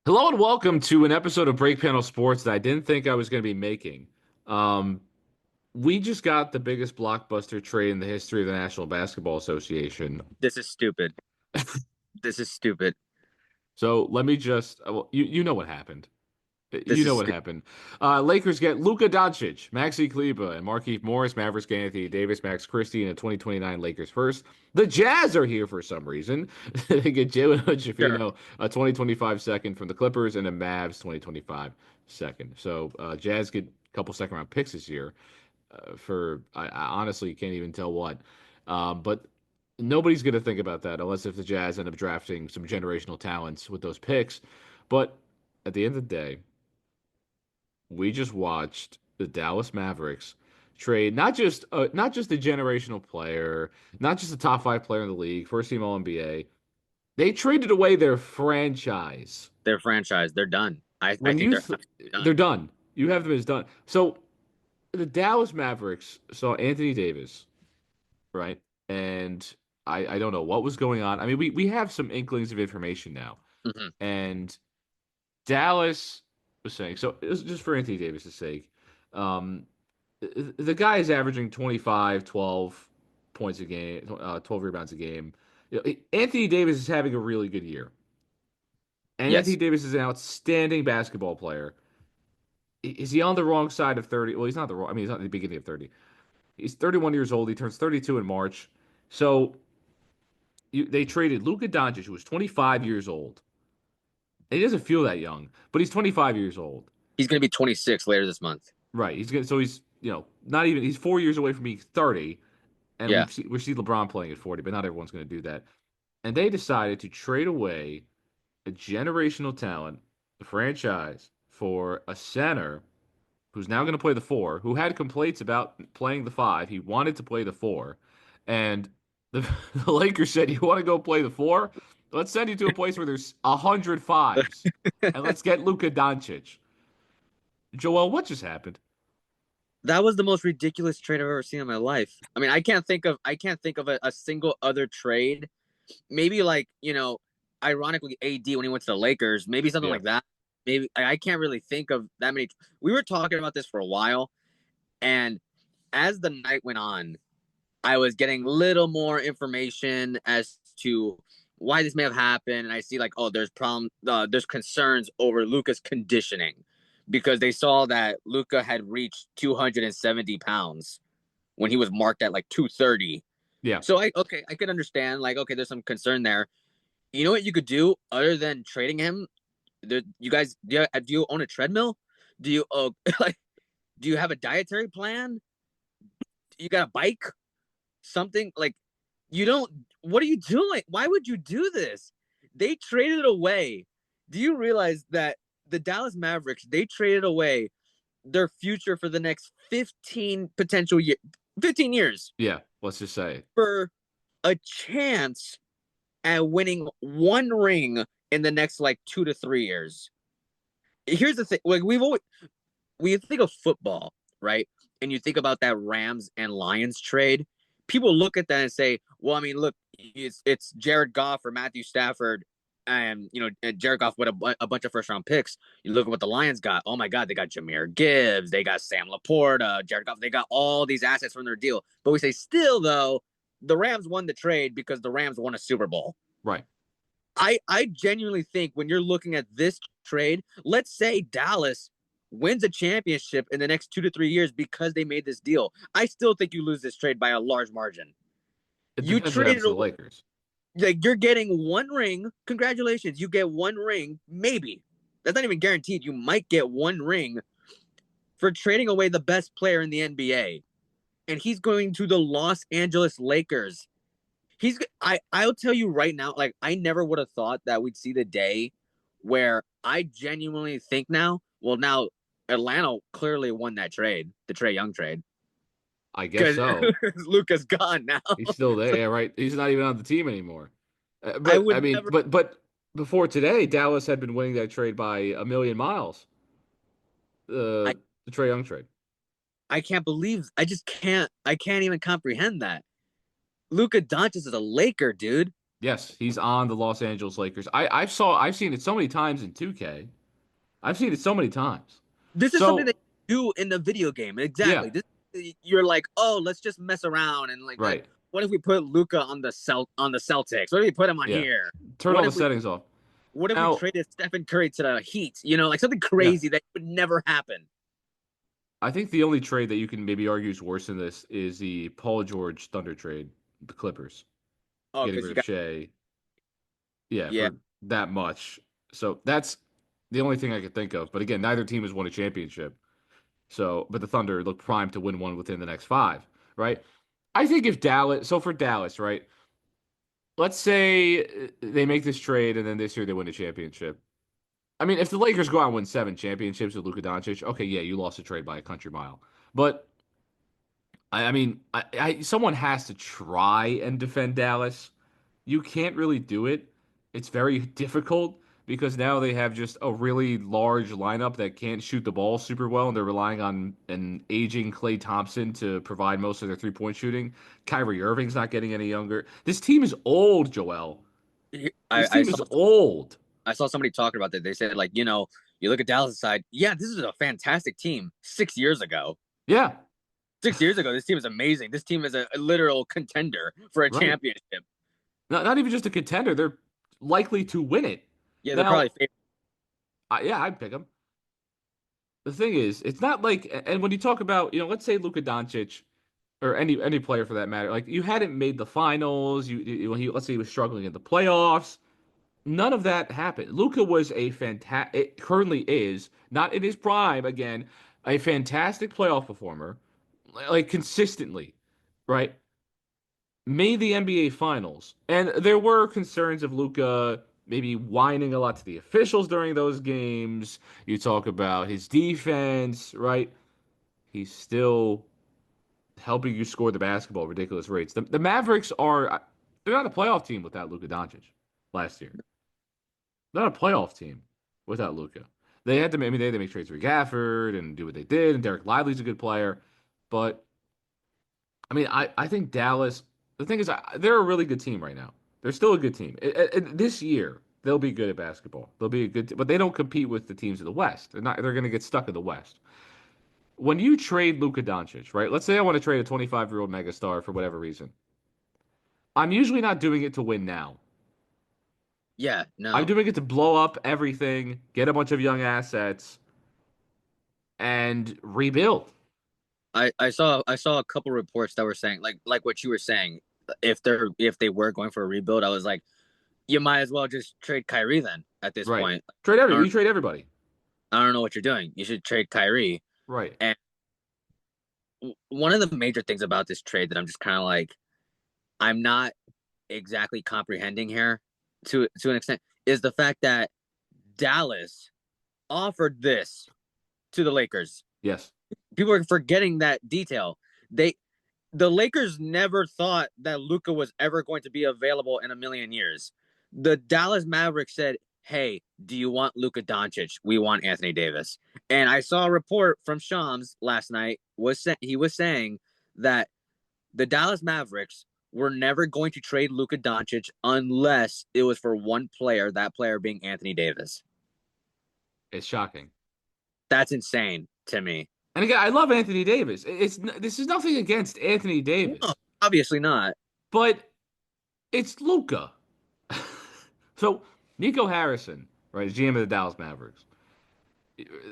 Hello and welcome to an episode of Break Panel Sports that I didn't think I was going to be making. Um, we just got the biggest blockbuster trade in the history of the National Basketball Association. This is stupid. This is stupid. So let me just, well, you know what happened. This You is know what stupid. happened. Lakers get Luka Doncic, Maxi Kleber, and Markieff Morris. Mavericks get Anthony Davis, Max Christie, and a 2029 Lakers first. The Jazz are here for some reason. They get Jalen Sure. Hood-Schifino, a 2025 second from the Clippers, and a Mavs 2025 second. So Jazz get a couple second round picks this year for I honestly can't even tell what. But nobody's going to think about that unless if the Jazz end up drafting some generational talents with those picks. But at the end of the day, we just watched the Dallas Mavericks trade not just a generational player, not just a top five player in the league, first team All NBA. They traded away their franchise. They're franchise. They're done. I When think you they're th They're done. done. You have them as done. So the Dallas Mavericks saw Anthony Davis, right? And I don't know what was going on. I mean, we have some inklings of information now. Hmm. And Dallas was saying, so it was just for Anthony Davis's sake. Um, the guy is averaging 25, 12 points a game, 12 rebounds a game. Anthony Davis is having a really good year. And Anthony Yes. Davis is an outstanding basketball player. Is he on the wrong side of 30? Well, he's not the wrong. I mean, he's not at the beginning of 30. He's 31 years old. He turns 32 in March. So they traded Luka Doncic, who was 25 years old. And he doesn't feel that young, but he's 25 years old. He's going to be 26 later this month. Right. He's not even he's 4 years away from being 30, and Yeah. we see LeBron playing at 40, but not everyone's going to do that. And they decided to trade away a generational talent, the franchise, for a center who's now going to play the four, who had complaints about playing the five. He wanted to play the four, and the Lakers said, "You want to go play the four? Let's send you to a place where there's 105s, and let's get Luka Doncic." Joel, what just happened? That was the most ridiculous trade I've ever seen in my life. I mean, I can't think of a single other trade. Maybe like, ironically AD when he went to the Lakers, maybe something Yeah. like that. Maybe I can't really think of that many. We were talking about this for a while, and as the night went on, I was getting little more information as to why this may have happened, and I see like, oh, there's concerns over Luka's conditioning because they saw that Luka had reached 270 pounds when he was marked at like 230. Yeah. So I could understand like, okay, there's some concern there. You know what you could do other than trading him? You guys, do you own a treadmill? Do you like do you have a dietary plan? You got a bike? Something like you don't what are you doing? Why would you do this? They traded away. Do you realize that the Dallas Mavericks, they traded away their future for the next 15 potential 15 years Yeah. Let's just say. for a chance at winning one ring in the next like 2 to 3 years? Here's the thing, like when you think of football, right? And you think about that Rams and Lions trade, people look at that and say, well, I mean, look, it's Jared Goff or Matthew Stafford, and Jared Goff with a bunch of first round picks. You look at what the Lions got. Oh my God, they got Jameer Gibbs, they got Sam Laporta, Jared Goff, they got all these assets from their deal. But we say still though, the Rams won the trade because the Rams won a Super Bowl. Right. I genuinely think when you're looking at this trade, let's say Dallas wins a championship in the next 2 to 3 years because they made this deal. I still think you lose this trade by a large margin. It You depends what happens traded to the Lakers. like you're getting one ring. Congratulations, you get one ring. Maybe that's not even guaranteed. You might get one ring for trading away the best player in the NBA, and he's going to the Los Angeles Lakers. I'll tell you right now, like I never would have thought that we'd see the day where I genuinely think now, well now Atlanta clearly won that trade, the Trey Young trade. I guess Because so. Luca's gone now. He's still there. Yeah, right. He's not even on the team anymore. I But I would mean, never but before today, Dallas had been winning that trade by a million miles. I The Trae Young trade. I can't believe I can't even comprehend that. Luka Doncic is a Laker, dude. Yes, he's on the Los Angeles Lakers. I've seen it so many times in 2K. I've seen it so many times. This is something So that you do in the video game. yeah, Exactly. This you're like, oh, let's just mess around and like right. what if we put Luca on the Celtics? What if we put him on Yeah. here? Turn What all the if we settings off. what if we Now, traded Stephen Curry to the Heat? You know, like something yeah, crazy that would never happen. I think the only trade that you can maybe argue is worse than this is the Paul George Thunder trade, the Clippers Oh, getting because rid you of got Shea. Yeah, yeah. for that much. So that's the only thing I could think of. But again, neither team has won a championship. So, but the Thunder look primed to win one within the next five, right? I think if Dallas, so for Dallas, right? Let's say they make this trade and then this year they win a championship. I mean, if the Lakers go out and win 7 championships with Luka Doncic, okay, yeah, you lost a trade by a country mile. But I mean, someone has to try and defend Dallas. You can't really do it. It's very difficult because now they have just a really large lineup that can't shoot the ball super well, and they're relying on an aging Klay Thompson to provide most of their 3-point shooting. Kyrie Irving's not getting any younger. This team is old, Joel. I, This I team saw is old. I saw somebody talking about that. They said like, you look at Dallas side, yeah, this is a fantastic team 6 years ago. Yeah, 6 years ago, this team is amazing. This team is a literal contender for a right. championship. Not even just a contender. They're likely to win it. Yeah, they're Now, probably favorite. yeah, I'd pick them. The thing is, it's not like, and when you talk about, let's say Luka Doncic or any player for that matter, like you hadn't made the finals, let's say he was struggling in the playoffs. None of that happened. Luka was a fantastic, currently is not in his prime again, a fantastic playoff performer, like consistently, right? Made the NBA Finals, and there were concerns of Luka maybe whining a lot to the officials during those games. You talk about his defense, right? He's still helping you score the basketball at ridiculous rates. The Mavericks they're not a playoff team without Luka Doncic last year. They're not a playoff team without Luka. They had to, I mean, they had to make trades for Gafford and do what they did, and Derek Lively's a good player. But, I mean, I think Dallas, the thing is, they're a really good team right now. They're still a good team. This year, they'll be good at basketball. They'll be a good, but they don't compete with the teams of the West. They're going to get stuck in the West. When you trade Luka Doncic, right? Let's say I want to trade a 25-year-old megastar for whatever reason. I'm usually not doing it to win now. Yeah, I'm no. doing it to blow up everything, get a bunch of young assets, and rebuild. I saw a couple reports that were saying like what you were saying. If they were going for a rebuild, I was like, you might as well just trade Kyrie then at this Right. point. I You don't trade everybody. I don't know what you're doing. You should trade Kyrie. Right. And one of the major things about this trade that I'm just kind of like I'm not exactly comprehending here to an extent is the fact that Dallas offered this to the Lakers. Yes. People are forgetting that detail. They the Lakers never thought that Luka was ever going to be available in a million years. The Dallas Mavericks said, "Hey, do you want Luka Doncic? We want Anthony Davis." And I saw a report from Shams last night he was saying that the Dallas Mavericks were never going to trade Luka Doncic unless it was for one player, that player being Anthony Davis. It's shocking. That's insane to me. And again, I love Anthony Davis. This is nothing against Anthony No, Davis, obviously not. but it's Luca. So Nico Harrison, right, is GM of the Dallas Mavericks.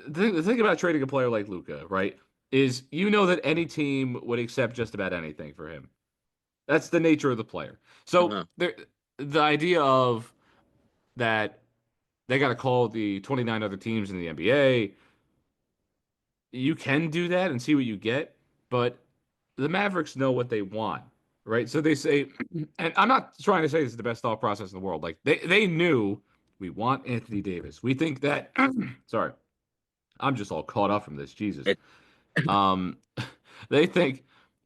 The thing about trading a player like Luca, right, is that any team would accept just about anything for him. That's the nature of the player. So Uh-huh. the idea of that they got to call the 29 other teams in the NBA. You can do that and see what you get, but the Mavericks know what they want, right? So they say, and I'm not trying to say this is the best thought process in the world. Like they knew we want Anthony Davis. We think that. Sorry, I'm just all caught up from this. Jesus. It, Um, they think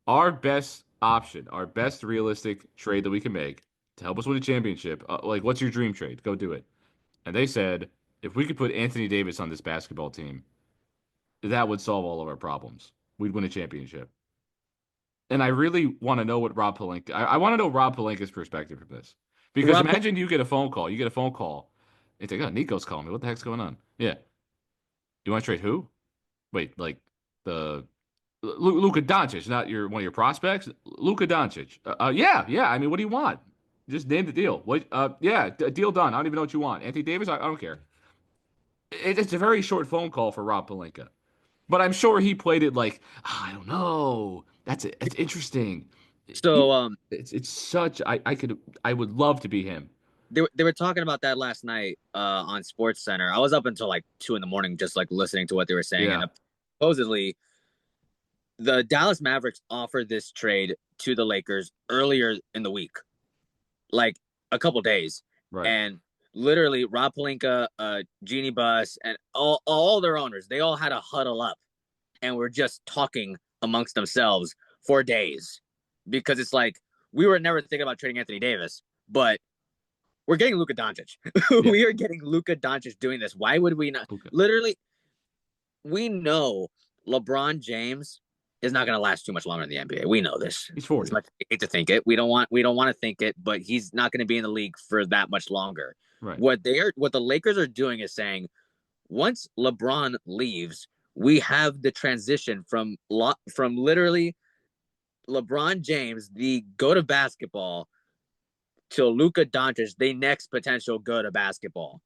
our best option, our best realistic trade that we can make to help us win a championship, like what's your dream trade? Go do it. And they said if we could put Anthony Davis on this basketball team, that would solve all of our problems. We'd win a championship. And I really want to know what Rob Pelinka. I want to know Rob Pelinka's perspective from this Because Rob, imagine you get a phone call. You get a phone call. It's like, oh, Nico's calling me. What the heck's going on? Yeah. You want to trade who? Wait, like the Luka Doncic, not your one of your prospects. Luka Doncic. Yeah, yeah. I mean, what do you want? Just name the deal. What? Yeah, deal done. I don't even know what you want. Anthony Davis. I don't care. It's a very short phone call for Rob Pelinka, but I'm sure he played it like, "Ah, I don't know. That's it. It's interesting. so It's such. I would love to be him. they were talking about that last night on Sports Center. I was up until like 2 in the morning, just like listening to what they were saying, Yeah. and supposedly the Dallas Mavericks offered this trade to the Lakers earlier in the week, like a couple days, Right. and literally Rob Pelinka, Jeannie Buss, and all their owners, they all had to huddle up and were just talking amongst themselves for days because it's like we were never thinking about trading Anthony Davis, but we're getting Luka Doncic. Yeah. We are getting Luka Doncic doing this. Why would we not? Luka. Literally, we know LeBron James is not going to last too much longer in the NBA. We know this. He's As 40. much as I hate to think it, we don't want to think it, but he's not going to be in the league for that much longer. Right. What the Lakers are doing is saying once LeBron leaves, we have the transition from literally LeBron James, the go to basketball, to Luka Doncic, the next potential go to basketball.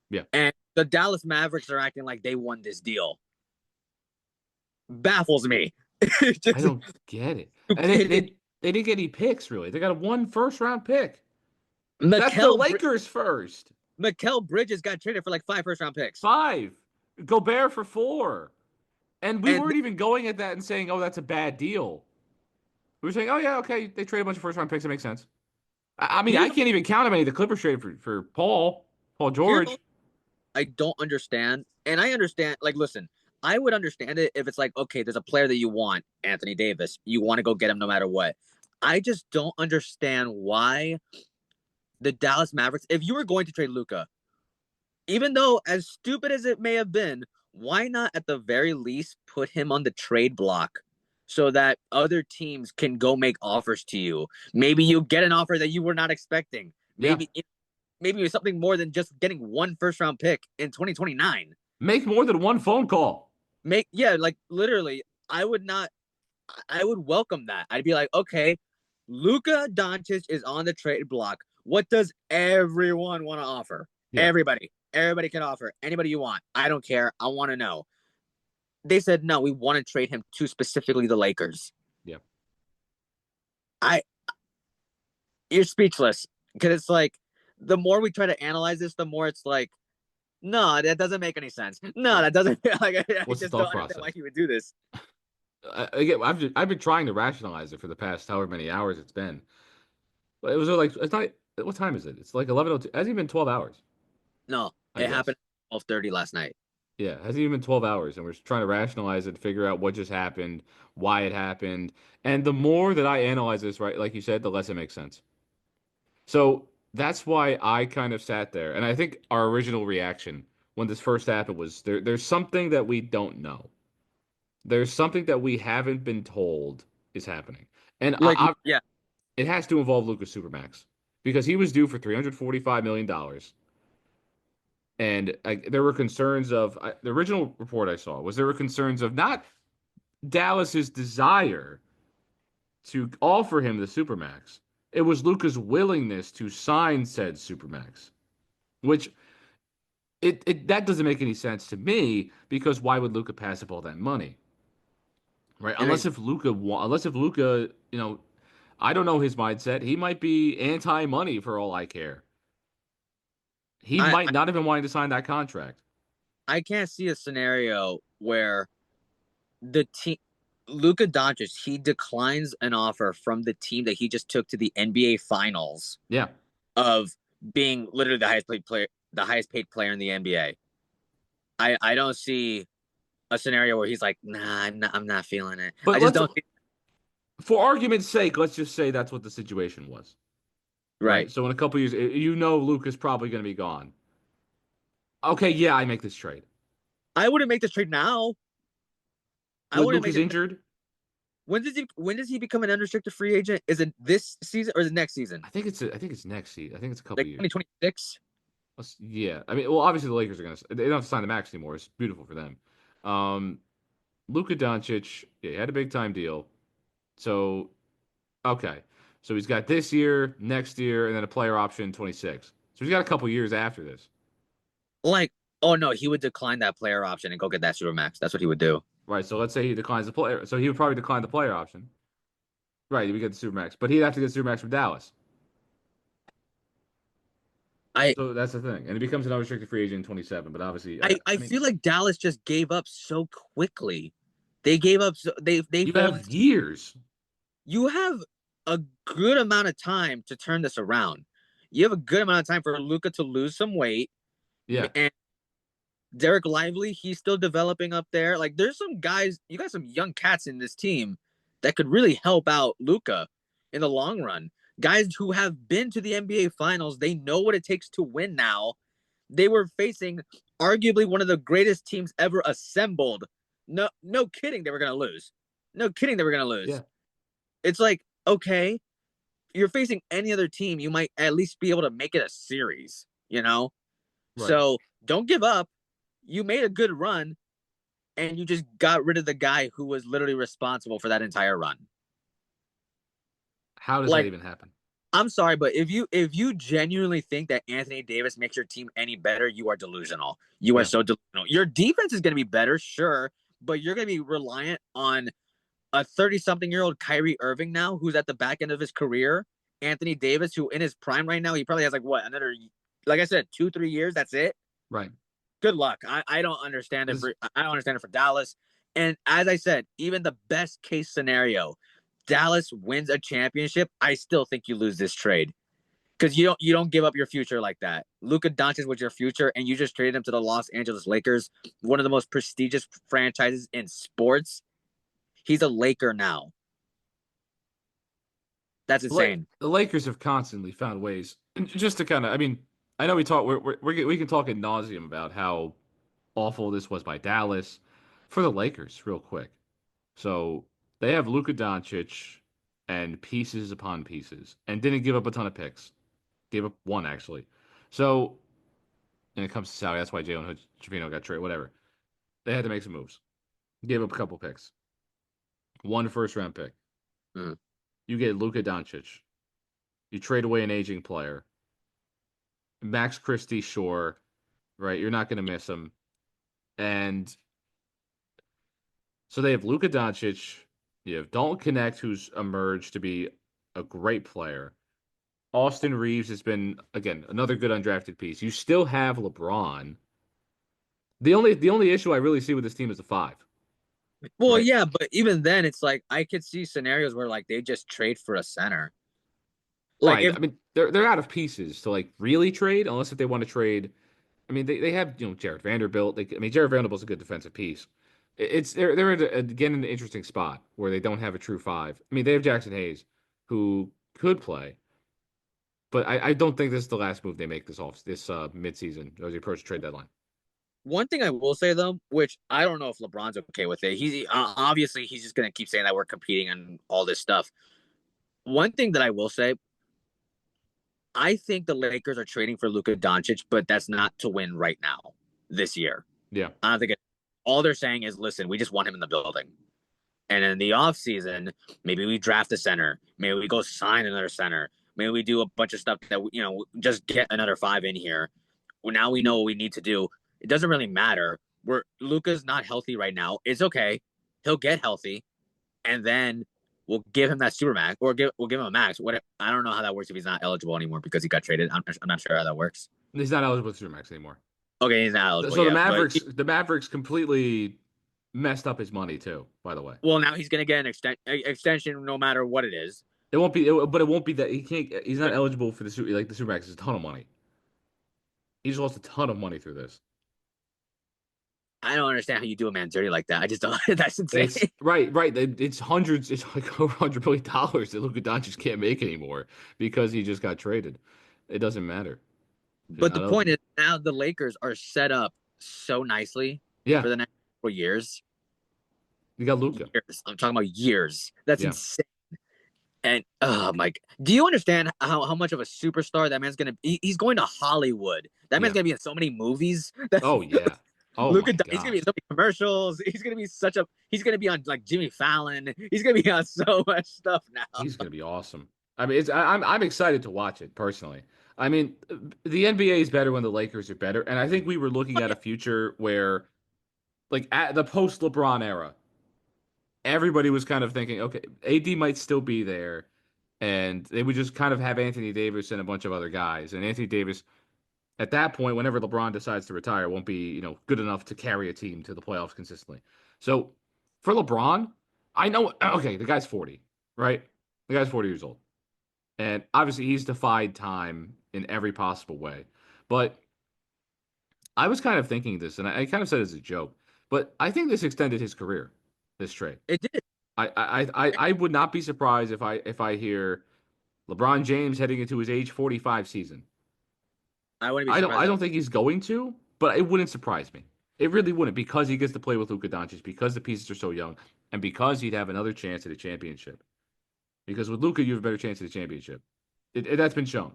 Yeah. And the Dallas Mavericks are acting like they won this deal. Baffles me. I Just, don't get it. And it, it, they didn't get any picks really. They got a one first round pick. That's the Mikel, Lakers first. Mikel Bridges got traded for like 5 first round picks. Five. Gobert for four. And we And weren't even going at that and saying, oh, that's a bad deal. We were saying, oh, yeah, okay, they trade a bunch of first round picks. It makes sense. I mean, I here's can't even count how many the Clippers traded for Paul here's George. I don't understand. And I understand, like, listen, I would understand it if it's like, okay, there's a player that you want, Anthony Davis. You want to go get him no matter what. I just don't understand why the Dallas Mavericks, if you were going to trade Luka, even though as stupid as it may have been, why not at the very least put him on the trade block so that other teams can go make offers to you? Maybe you get an offer that you were not expecting. Yeah. Maybe it's something more than just getting one first round pick in 2029. Make more than one phone call. Like literally, I would welcome that. I'd be like, okay, Luka Doncic is on the trade block. What does everyone want to offer? Yeah. Everybody can offer anybody you want. I don't care. I want to know. They said no. We want to trade him to specifically the Lakers. Yeah. I You're speechless because it's like the more we try to analyze this, the more it's like, no, that doesn't make any sense. No, that doesn't. Like, I What's the just don't thought understand why process? he would do this. Again, I've been trying to rationalize it for the past however many hours it's been. But it was like it's not. What time is it? It's like 11:02. It hasn't even been 12 hours. No, I it guess. happened at 12:30 last night. Yeah, it hasn't even been 12 hours, and we're trying to rationalize it, figure out what just happened, why it happened, and the more that I analyze this, right, like you said, the less it makes sense. So that's why I kind of sat there, and I think our original reaction when this first happened was there's something that we don't know. There's something that we haven't been told is happening. And Like, yeah, it has to involve Lucas Supermax because he was due for $345 million. And there were concerns of the original report I saw was there were concerns of not Dallas's desire to offer him the Supermax. It was Luca's willingness to sign said Supermax, which that doesn't make any sense to me because why would Luca pass up all that money? Right? it makes. Unless if Luca, I don't know his mindset. He might be anti-money for all I care. He I might not have been wanting to sign that contract. I can't see a scenario where the team Luka Doncic he declines an offer from the team that he just took to the NBA Finals Yeah. of being literally the highest paid player in the NBA. I don't see a scenario where he's like, nah, I'm not feeling it. I But just don't see for argument's sake, let's just say that's what the situation was. right. Right? So in a couple years, Luca's probably going to be gone. Okay, yeah, I make this trade. I wouldn't make this trade now. I When wouldn't make Luca's this. injured? when does he become an unrestricted free agent? Is it this season or is it next season? I think it's next season. I think it's a couple Like years. 2026? Yeah, I mean, well, obviously the Lakers are gonna they don't have to sign the max anymore. It's beautiful for them. Um, Luka Doncic, yeah, he had a big time deal. So okay, so he's got this year, next year, and then a player option in 26. So he's got a couple years after this. Like, oh no, he would decline that player option and go get that supermax. That's what he would do. Right. So let's say he declines the player. So he would probably decline the player option. Right. We get the supermax, but he'd have to get supermax from Dallas. I So that's the thing, and he becomes an unrestricted free agent in 27. But obviously, I I mean, feel like Dallas just gave up so quickly. They gave up. They you failed. have years. You have a good amount of time to turn this around. You have a good amount of time for Luka to lose some weight, Yeah. and Derek Lively, he's still developing up there. Like, there's some guys. You got some young cats in this team that could really help out Luka in the long run. Guys who have been to the NBA Finals, they know what it takes to win now. They were facing arguably one of the greatest teams ever assembled. No, no kidding, they were gonna lose. No kidding, they were gonna lose. Yeah. It's like, okay, you're facing any other team, you might at least be able to make it a series, you know? Right. So don't give up. You made a good run and you just got rid of the guy who was literally responsible for that entire run. How does that Like, even happen? I'm sorry, but if you genuinely think that Anthony Davis makes your team any better, you are delusional. You are Yeah. so delusional. Your defense is going to be better, sure, but you're going to be reliant on a 30-something-year-old Kyrie Irving now, who's at the back end of his career. Anthony Davis, who in his prime right now, he probably has like what another, like I said, 2-3 years. That's it. Right. Good luck. I don't understand it This for I don't understand it for Dallas. And as I said, even the best case scenario, Dallas wins a championship. I still think you lose this trade because you don't give up your future like that. Luka Doncic was your future, and you just traded him to the Los Angeles Lakers, one of the most prestigious franchises in sports. He's a Laker now. That's insane. the Lakers have constantly found ways, just to kind of. I mean, I know we talk. We can talk ad nauseum about how awful this was by Dallas for the Lakers, real quick. So they have Luka Doncic and pieces upon pieces, and didn't give up a ton of picks. Gave up one actually. So, and it comes to salary. That's why Jalen Hood Trevino got traded. Whatever. They had to make some moves. Gave up a couple picks. One first round pick. Mm. You get Luka Doncic. You trade away an aging player. Max Christie, sure, right? You're not going to miss him. And so they have Luka Doncic. You have Dalton Connect, who's emerged to be a great player. Austin Reeves has been, again, another good undrafted piece. You still have LeBron. The only issue I really see with this team is the five, Well, right? yeah, but even then, it's like I could see scenarios where like they just trade for a center. Like Right. if I mean, they're out of pieces to like really trade, unless if they want to trade. I mean, they have Jared Vanderbilt. I mean, Jared Vanderbilt's a good defensive piece. They're again in an interesting spot where they don't have a true five. I mean, they have Jackson Hayes, who could play, but I don't think this is the last move they make this midseason as they approach the trade deadline. one thing I will say though, which I don't know if LeBron's okay with it. He's obviously he's just gonna keep saying that we're competing and all this stuff. One thing that I will say, I think the Lakers are trading for Luka Doncic, but that's not to win right now this year. Yeah. I don't think all they're saying is, listen, we just want him in the building. And in the offseason, maybe we draft a center. Maybe we go sign another center. Maybe we do a bunch of stuff that, just get another five in here. Well, now we know what we need to do. It doesn't really matter. Luca's not healthy right now. It's okay. He'll get healthy. And then we'll give him that super max or we'll give him a max. What I don't know how that works if he's not eligible anymore because he got traded. I'm not sure how that works. He's not eligible for Supermax anymore. Okay, he's not eligible. So Yeah, but The Mavericks completely messed up his money too. By the way, well, now he's gonna get an extension no matter what it is. but it won't be that he can't. He's not eligible for the Supermax is a ton of money. He just lost a ton of money through this. I don't understand how you do a man dirty like that. I just don't. That's insane. It's right. It's hundreds. It's like over $100 billion that Luka Doncic can't make anymore because he just got traded. It doesn't matter. He's But not the point is eligible. now the Lakers are set up so nicely Yeah, for the next 4 years. You got Luka. Years. I'm talking about years. That's Yeah. insane. And oh my, do you understand how much of a superstar that man's gonna be? He's going to Hollywood. That man's Yeah. gonna be in so many movies. That Oh yeah. Oh Luca, my he's gonna be God. in so many commercials. He's gonna be on like Jimmy Fallon. He's gonna be on so much stuff now. He's gonna be awesome. I mean, I'm excited to watch it personally. I mean, the NBA is better when the Lakers are better, and I think we were looking Oh, at yeah. a future where, like at the post LeBron era, everybody was kind of thinking, okay, AD might still be there, and they would just kind of have Anthony Davis and a bunch of other guys. And Anthony Davis, at that point, whenever LeBron decides to retire, won't be, good enough to carry a team to the playoffs consistently. So for LeBron, I know, okay, the guy's 40, right? The guy's 40 years old. And obviously, he's defied time in every possible way. But I was kind of thinking this, and I kind of said it as a joke, but I think this extended his career, this trade. It did. I would not be surprised if I hear LeBron James heading into his age 45 season. I wouldn't be I don't surprised I at don't all. think he's going to, but it wouldn't surprise me. It really wouldn't because he gets to play with Luka Doncic, because the pieces are so young, and because he'd have another chance at a championship. Because with Luka, you have a better chance at a championship. That's been shown.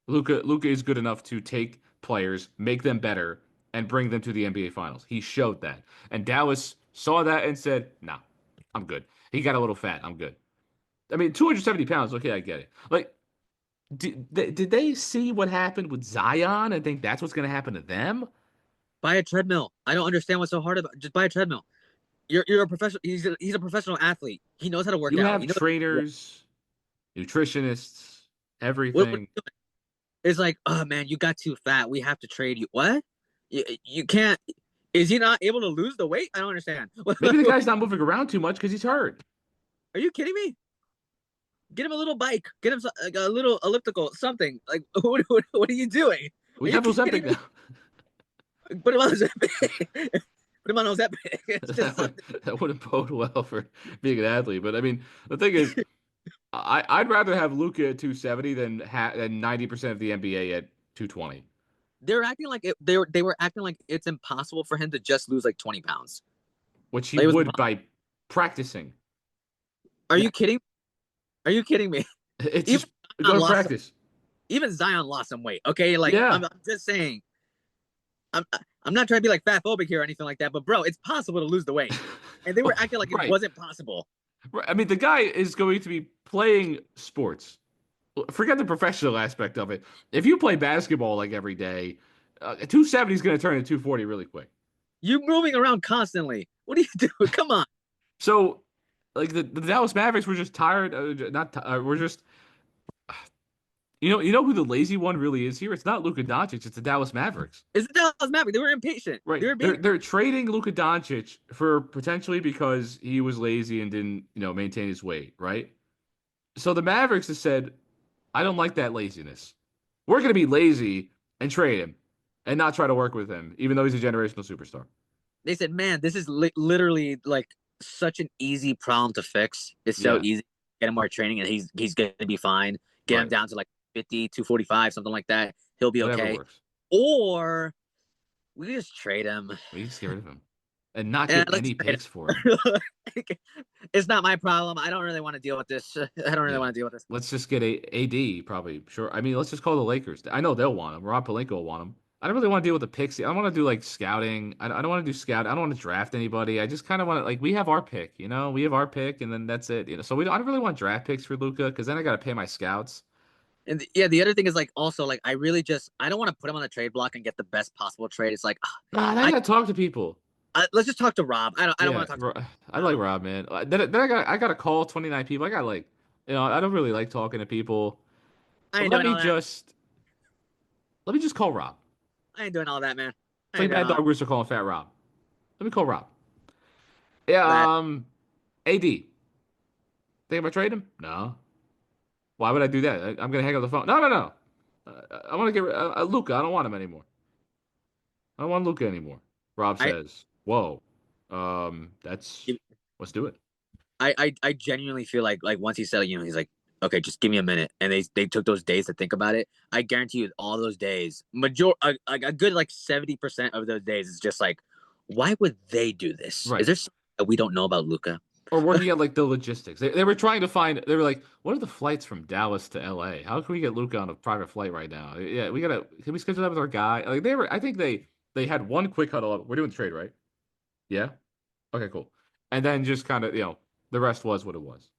Luka is good enough to take players, make them better, and bring them to the NBA Finals. He showed that, and Dallas saw that and said, "Nah, I'm good." He got a little fat. I'm good. I mean, 270 pounds. Okay, I get it. Like, did they see what happened with Zion and think that's what's going to happen to them? Buy a treadmill. I don't understand what's so hard about. Just buy a treadmill. You're a professional. He's a professional athlete. He knows how to work You out. have He knows trainers, nutritionists, what everything. it's like. Oh man, you got too fat. We have to trade you. What? You can't. Is he not able to lose the weight? I don't understand. Maybe the guy's not moving around too much because he's hurt. Are you kidding me? Get him a little bike. Get him like a little elliptical, something. Like, what are you doing? Are We you have kidding Ozempic me? now. Put him on Ozempic. Put him on Ozempic. It's just that would something. that wouldn't bode well for being an athlete. But I mean, the thing is, I'd rather have Luka at 270 than 90% of the NBA at 220, They're acting like they were acting like it's impossible for him to just lose like 20 pounds. which he Like it was would impossible. by practicing. Are Yeah, you kidding? Are you kidding me? it's Even just Zion go to lost. practice. Even Zion lost some weight. Okay, like I'm, Yeah, I'm just saying. I'm I'm not trying to be like fat phobic here or anything like that, but bro, it's possible to lose the weight, and they were acting like it right. wasn't possible. Right. I mean, the guy is going to be playing sports. Forget the professional aspect of it. If you play basketball like every day, 270 is going to turn into 240 really quick. You moving around constantly. What are you doing? Come on. So, like the Dallas Mavericks were just tired. Not we're just you know who the lazy one really is here. It's not Luka Doncic. It's the Dallas Mavericks. It's the Dallas Mavericks. They were impatient. Right. They were being They're trading Luka Doncic for potentially because he was lazy and didn't maintain his weight. Right. So the Mavericks have said, I don't like that laziness. We're going to be lazy and trade him and not try to work with him, even though he's a generational superstar. they said, man, this is literally like such an easy problem to fix. It's so Yeah, easy. Get him more training and he's gonna be fine. Get him right. down to like 50, 245, something like that. He'll be Whatever okay. works. Or we just trade him. We just get rid of him and not And get let's any trade picks for him. him. It's not my problem. I don't really want to deal with this. I don't really Yeah. want to deal with this. Let's just get AD probably. Sure. I mean, let's just call the Lakers. I know they'll want him. Rob Pelinka will want him. I don't really want to deal with the picks. I don't want to do like scouting. I don't want to do scout. I don't want to draft anybody. I just kind of want to like we have our pick, we have our pick, and then that's it. So I don't really want draft picks for Luca because then I got to pay my scouts. And yeah, the other thing is like also like I don't want to put him on the trade block and get the best possible trade. It's like Nah, I I, gotta talk to people. let's just talk to Rob. I don't Yeah, want to talk to I Rob. like Rob, man. Then I got to call 29 people. I got like, I don't really like talking to people. I But ain't doing all that. let me just call Rob. I ain't doing all that, man. It's I ain't like doing Mad all Dog Rooster calling Fat Rob. Let me call Rob. Yeah, that. AD. Think about trading him? No. Why would I do that? I'm gonna hang up the phone. No, no, no. I want to get Luca. I don't want him anymore. I don't want Luca anymore. Rob I says, "Whoa, that's let's do it." I genuinely feel like once he said, he's like, okay, just give me a minute, and they took those days to think about it. I guarantee you, all those days, a good like 70% of those days is just like, why would they do this? Right. Is there? that we don't know about Luka. Or working out like the logistics. They were trying to find. They were like, "What are the flights from Dallas to LA? How can we get Luca on a private flight right now? Yeah, we gotta. Can we schedule that with our guy? Like they were. I think they had one quick huddle up. We're doing the trade, right? Yeah. Okay, cool. And then just kind of the rest was what it was.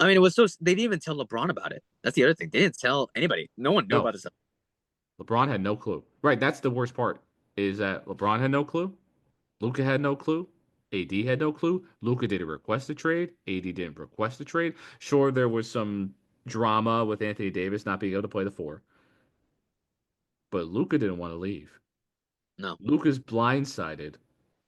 I mean, it was so they didn't even tell LeBron about it. That's the other thing. They didn't tell anybody. No one knew No, about this. LeBron had no clue. Right. That's the worst part. Is that LeBron had no clue. Luca had no clue. AD had no clue. Luca didn't request a trade. AD didn't request a trade. Sure, there was some drama with Anthony Davis not being able to play the four, but Luca didn't want to leave. No, Luca's blindsided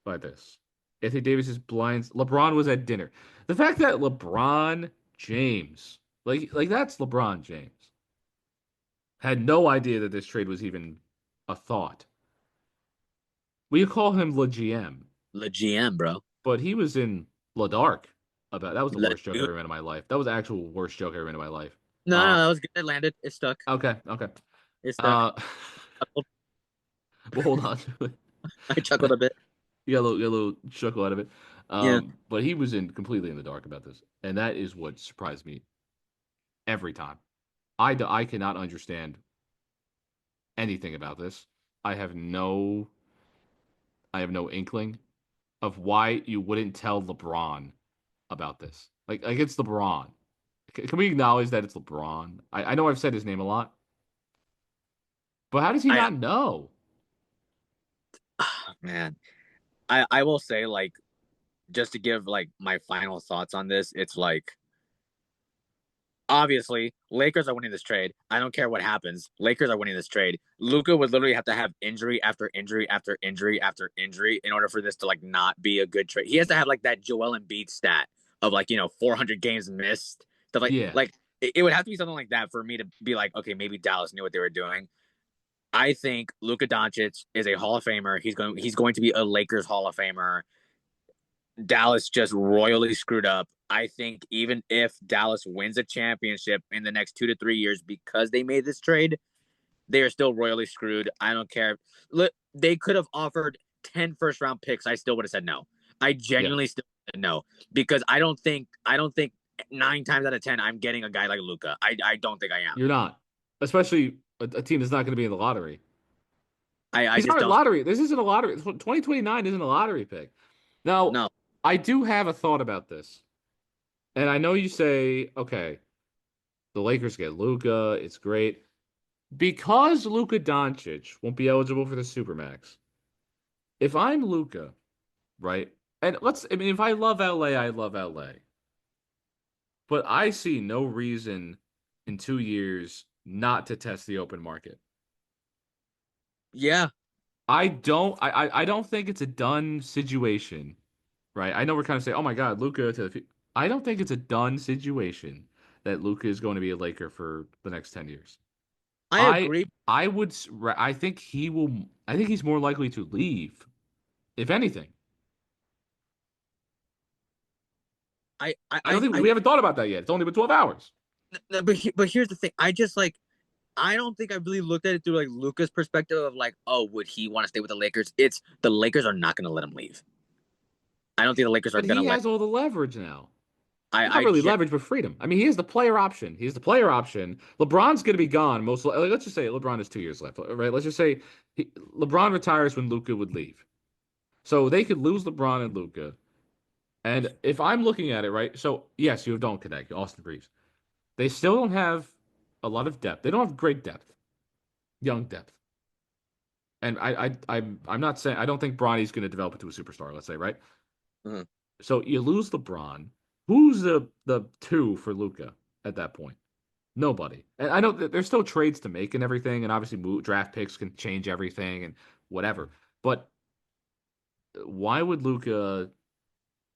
by this. Anthony Davis is blind. LeBron was at dinner. The fact that LeBron James, like that's LeBron James, had no idea that this trade was even a thought. We call him Le GM, the GM, bro. but he was in Le Dark about that was the Le- worst joke I ever made in my life. That was the actual worst joke I ever made in my life. No, Uh, no, that was good. It landed. It stuck. okay, okay. It stuck. Uh, well, hold on. I chuckled a bit. You got a little chuckle out of it. Yeah, But he was in completely in the dark about this, and that is what surprised me every time. I cannot understand anything about this. I have no I have no inkling of why you wouldn't tell LeBron about this. Like it's LeBron. Can we acknowledge that it's LeBron? I know I've said his name a lot, but how does he I not know? man, I will say like just to give like my final thoughts on this. It's like obviously Lakers are winning this trade. I don't care what happens. Lakers are winning this trade. Luka would literally have to have injury after injury after injury after injury in order for this to like not be a good trade. He has to have like that Joel Embiid stat of like 400 games missed. Stuff Yeah, like it would have to be something like that for me to be like, okay, maybe Dallas knew what they were doing. I think Luka Doncic is a Hall of Famer. He's going to be a Lakers Hall of Famer. Dallas just royally screwed up. I think even if Dallas wins a championship in the next 2 to 3 years because they made this trade, they are still royally screwed. I don't care. Look, they could have offered 10 first round picks. I still would have said no. I yeah. genuinely still said no because I don't think 9 times out of 10 I'm getting a guy like Luca. I don't think I am. You're not, especially a team that's not going to be in the lottery. I These just aren't don't. lottery. This isn't a lottery. 2029 isn't a lottery pick. Now, No, I do have a thought about this. And I know you say, okay, the Lakers get Luka, it's great. Because Luka Doncic won't be eligible for the Supermax. If I'm Luka, right? And I mean, if I love LA, I love LA. But I see no reason in 2 years not to test the open market. yeah, I don't think it's a done situation, right? I know we're kind of saying, oh my God, Luka to the I don't think it's a done situation that Luka is going to be a Laker for the next 10 years. I I agree. I would I think he will I think he's more likely to leave, if anything. I I I don't think I, we haven't thought about that yet. It's only been 12 hours. but here's the thing. I just like I don't think I really looked at it through like Luca's perspective of like, oh, would he want to stay with the Lakers? It's the Lakers are not going to let him leave. I don't think the Lakers are But going to he let. has all the leverage now. Not I really just leverage, but freedom. I mean, he has the player option. He's the player option. LeBron's going to be gone like, let's just say LeBron has 2 years left, right? Let's just say LeBron retires when Luka would leave. So they could lose LeBron and Luka. And if I'm looking at it, right? So yes, you don't connect Austin Reeves. They still don't have a lot of depth. They don't have great depth, young depth. And I'm not saying I don't think Bronny's going to develop into a superstar. Let's say, right? Mhm. So you lose LeBron. Who's the two for Luca at that point? Nobody. And I know that there's still trades to make and everything, and obviously draft picks can change everything and whatever. But why would Luca?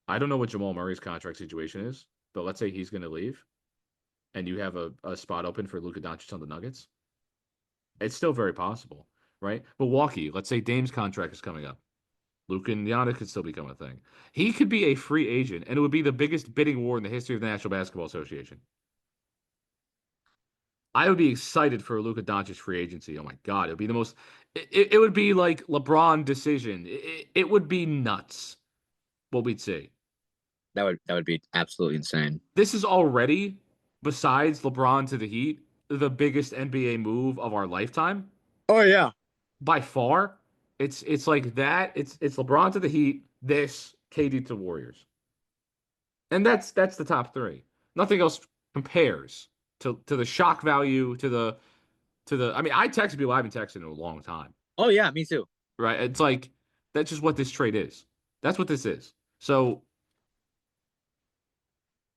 I don't know what Jamal Murray's contract situation is, but let's say he's going to leave, and you have a spot open for Luka Doncic on the Nuggets. It's still very possible, right? Milwaukee. Let's say Dame's contract is coming up. Luka and Giannis could still become a thing. He could be a free agent, and it would be the biggest bidding war in the history of the National Basketball Association. I would be excited for Luka Doncic free agency. Oh my God, it would be the most. It would be like LeBron decision. It would be nuts what we'd see. That would be absolutely insane. This is already, besides LeBron to the Heat, the biggest NBA move of our lifetime Oh yeah. by far. It's like that. It's LeBron to the Heat, this KD to Warriors, and that's the top three. Nothing else compares to the shock value to the. I mean, I texted people I haven't texted in a long time. Oh yeah, me too. Right? It's like that's just what this trade is. That's what this is. So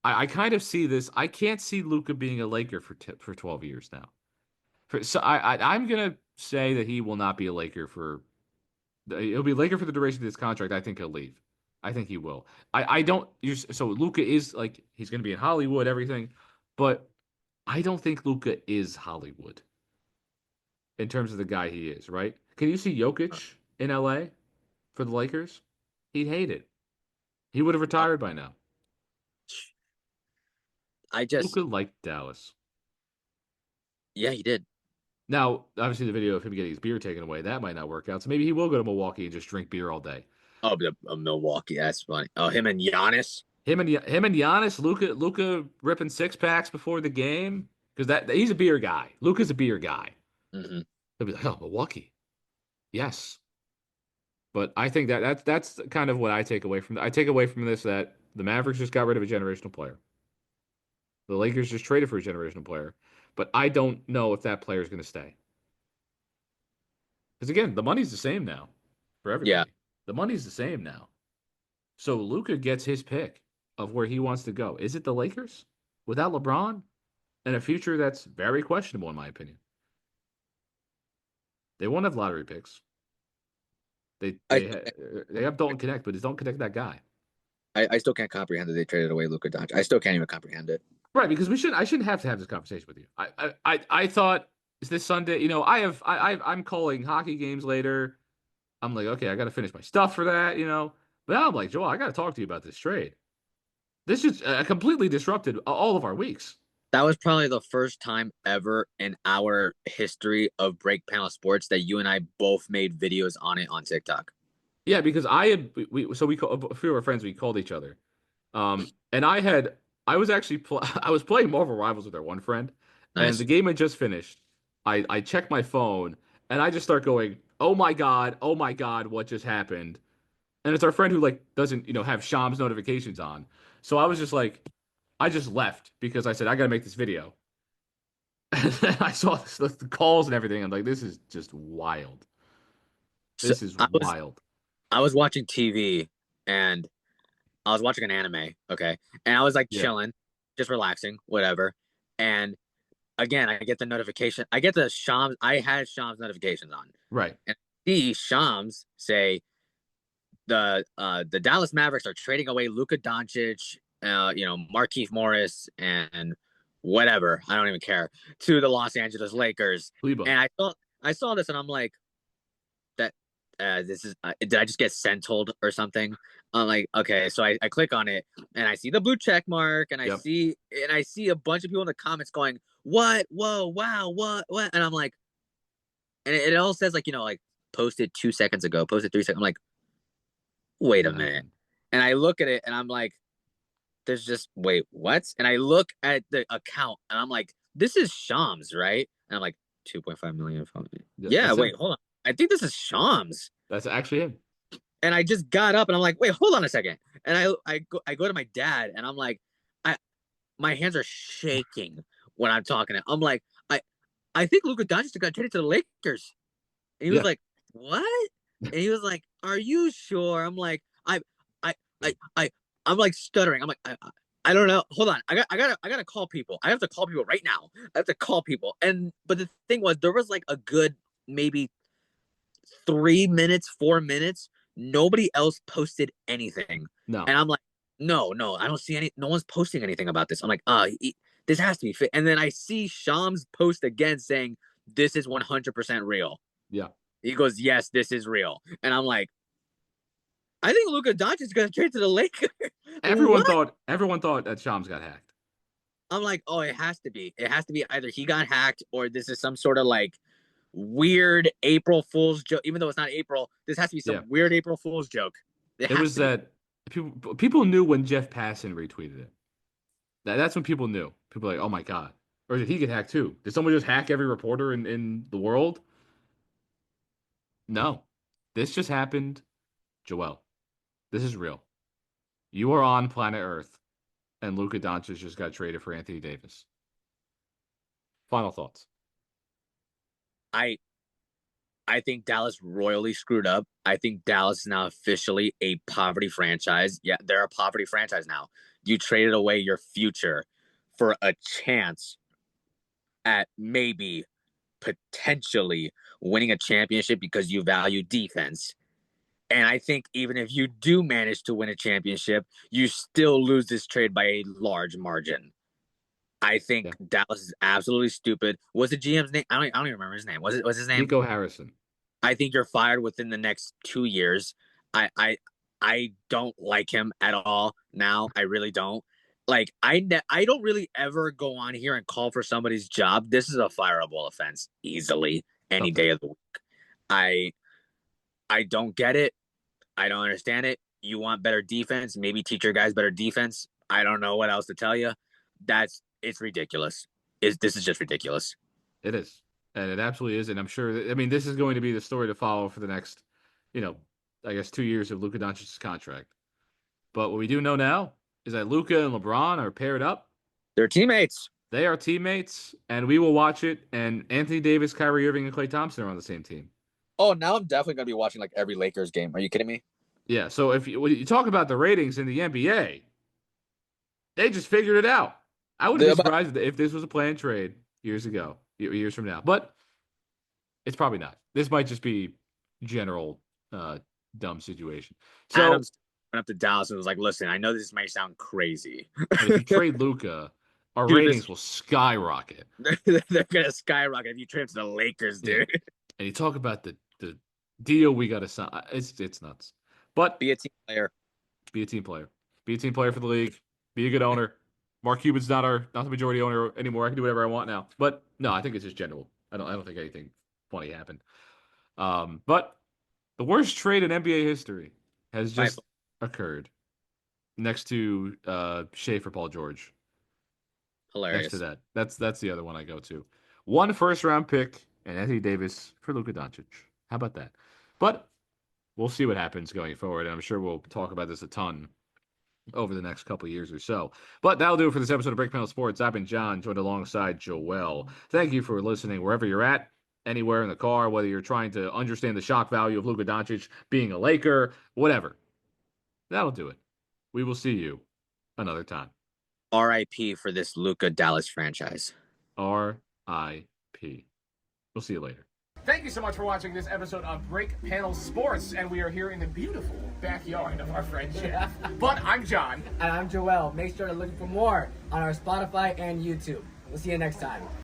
I kind of see this. I can't see Luka being a Laker for 12 years now. So I'm gonna say that he will not be a Laker for. He'll be a Laker for the duration of this contract. I think he'll leave. I think he will. I don't. So Luka is like he's gonna be in Hollywood, everything, but I don't think Luka is Hollywood in terms of the guy he is. Right? Can you see Jokic in LA for the Lakers? He'd hate it. He would have Uh, retired by now. I just Luka liked Dallas. yeah, he did. Now, obviously, the video of him getting his beer taken away, that might not work out. So maybe he will go to Milwaukee and just drink beer all day. Oh, Milwaukee. That's funny. Oh, him and Giannis. Him and Giannis, Luka ripping six packs before the game because that he's a beer guy. Luka's a beer guy. Hmm. He'll be like, oh, Milwaukee, yes. But I think that's kind of what I take away from. I take away from this that the Mavericks just got rid of a generational player. The Lakers just traded for a generational player, but I don't know if that player is going to stay. Because again, the money's the same now for Yeah. everybody. The money's the same now. So Luka gets his pick of where he wants to go. Is it the Lakers without LeBron and a future that's very questionable in my opinion? They won't have lottery picks. They I, they they have Dalton Connect, but it's Dalton Connect that guy. I still can't comprehend that they traded away Luka Doncic. I still can't even comprehend it. Right, because I shouldn't have to have this conversation with you. I thought is this Sunday. I'm calling hockey games later. I'm like, okay, I got to finish my stuff for that. But now I'm like, Joel, I got to talk to you about this trade. This just completely disrupted all of our weeks. That was probably the first time ever in our history of Break Panel Sports that you and I both made videos on it on TikTok. Yeah, because I had we call, a few of our friends we called each other, and I was actually I was playing Marvel Rivals with our one friend, and the Nice. game had just finished. I check my phone and I just start going, oh my god, what just happened? And it's our friend who like doesn't have Shams notifications on, so I was just like, I just left because I said I got to make this video. And then I saw the calls and everything. I'm like, this is just wild. So This is I was wild. I was watching TV and I was watching an anime, okay? And I was like Yeah, chilling, just relaxing, whatever. And again, I get the notification. I get the Shams. I had Shams notifications on, right. and I see Shams say the Dallas Mavericks are trading away Luka Doncic, Markieff Morris, and whatever. I don't even care to the Los Angeles Lakers. Kleba. And I saw this, and I'm like, that this is did I just get sent told or something? I'm like, okay, so I click on it and I see the blue check mark and Yep. I see a bunch of people in the comments going, what, whoa, wow, what, and I'm like, and it all says like like posted 2 seconds ago, posted 3 seconds. I'm like, wait a What minute, happened? and I look at it and I'm like, there's just wait, what? And I look at the account and I'm like, this is Shams, right? And I'm like, 2.5 million. Yeah, That's wait, him. hold on. I think this is Shams. That's actually him. And I just got up and I'm like, wait, hold on a second. And I go to my dad and I'm like, I my hands are shaking when I'm talking to him. I'm like, I think Luka Doncic got traded to the Lakers. And he was Yeah. like, what? And he was like, are you sure? I'm like, I, I, I'm like stuttering. I'm like, I don't know. Hold on. I gotta call people. I have to call people right now. I have to call people. But the thing was, there was like a good maybe 3 minutes, 4 minutes. Nobody else posted anything. No. And I'm like, no, I don't see any. No one's posting anything about this. I'm like, this has to be fit. And then I see Shams post again saying, this is 100% real. Yeah. He goes, yes, this is real. And I'm like, I think Luka Doncic is going to trade to the Lakers. Everyone What? thought everyone thought that Shams got hacked. I'm like, oh, it has to be. It has to be either he got hacked or this is some sort of like weird April Fool's joke. Even though it's not April, this has to be Yeah. some weird April Fool's joke. It It has was to be. that People knew when Jeff Passan retweeted it. That's when people knew. People were like, oh my God. Or did he get hacked too? Did someone just hack every reporter in the world? No. This just happened, Joel. This is real. You are on planet Earth, and Luka Doncic just got traded for Anthony Davis. Final thoughts. I I think Dallas royally screwed up. I think Dallas is now officially a poverty franchise. Yeah, they're a poverty franchise now. You traded away your future for a chance at maybe potentially winning a championship because you value defense. And I think even if you do manage to win a championship, you still lose this trade by a large margin. I think Yeah. Dallas is absolutely stupid. What's the GM's name? I don't even remember his name. What's his name? Nico Harrison. I think you're fired within the next 2 years. I I I don't like him at all now. I really don't. Like I don't really ever go on here and call for somebody's job. This is a fireable offense easily any Okay. day of the week. I I don't get it. I don't understand it. You want better defense? Maybe teach your guys better defense. I don't know what else to tell you. It's ridiculous. This is just ridiculous. It is. And it absolutely is. And I'm sure I mean, this is going to be the story to follow for the next, you know, I guess 2 years of Luka Doncic's contract. But what we do know now is that Luka and LeBron are paired up. They're teammates. They are teammates, and we will watch it. And Anthony Davis, Kyrie Irving, and Klay Thompson are on the same team. Oh, now I'm definitely gonna be watching like every Lakers game. Are you kidding me? Yeah. So if when you talk about the ratings in the NBA, they just figured it out. I wouldn't be About surprised if this was a planned trade years ago, years from now. But it's probably not. This might just be general dumb situation. So, Adams went up to Dallas and was like, "Listen, I know this may sound crazy, but if you trade Luca, our dude. ratings will skyrocket. They're gonna skyrocket if you trade to the Lakers, Yeah. dude. And you talk about the deal we got to sign. It's nuts. But Be a team player. be a team player. Be a team player for the league. Be a good owner. Mark Cuban's not the majority owner anymore. I can do whatever I want now. But no, I think it's just general. I don't think anything funny happened. But the worst trade in NBA history has just occurred next to Shea for Paul George. Next to Hilarious. that, that's the other one I go to. One first round pick and Anthony Davis for Luka Doncic. How about that? But we'll see what happens going forward. And I'm sure we'll talk about this a ton over the next couple of years or so. But that'll do it for this episode of Break Panel Sports. I've been John, joined alongside Joel. Thank you for listening wherever you're at, anywhere in the car, whether you're trying to understand the shock value of Luka Doncic being a Laker, whatever. That'll do it. We will see you another time. R.I.P. for this Luka Dallas franchise. R.I.P. We'll see you later. Thank you so much for watching this episode of Break Panel Sports, and we are here in the beautiful backyard of our friend Jeff. But I'm John. And I'm Joel. Make sure to look for more on our Spotify and YouTube. We'll see you next time.